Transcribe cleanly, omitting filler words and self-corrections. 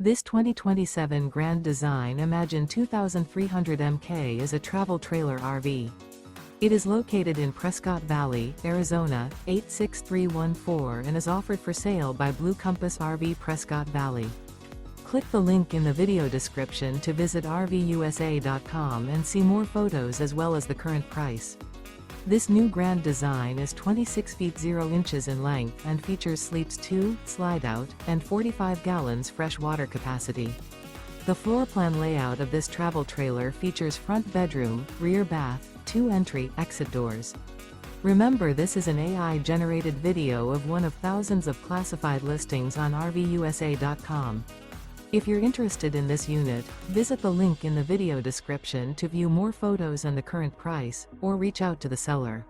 This 2027 Grand Design Imagine 2300 MK is a travel trailer RV. It is located in Prescott Valley, Arizona, 86314 and is offered for sale by Blue Compass RV Prescott Valley. Click the link in the video description to visit RVUSA.com and see more photos as well as the current price. This new Grand Design is 26 feet 0 inches in length and features sleeps 2, slide-out, and 45 gallons fresh water capacity. The floor plan layout of this travel trailer features front bedroom, rear bath, 2 entry/exit doors. Remember, this is an AI-generated video of one of thousands of classified listings on RVUSA.com. If you're interested in this unit, visit the link in the video description to view more photos and the current price, or reach out to the seller.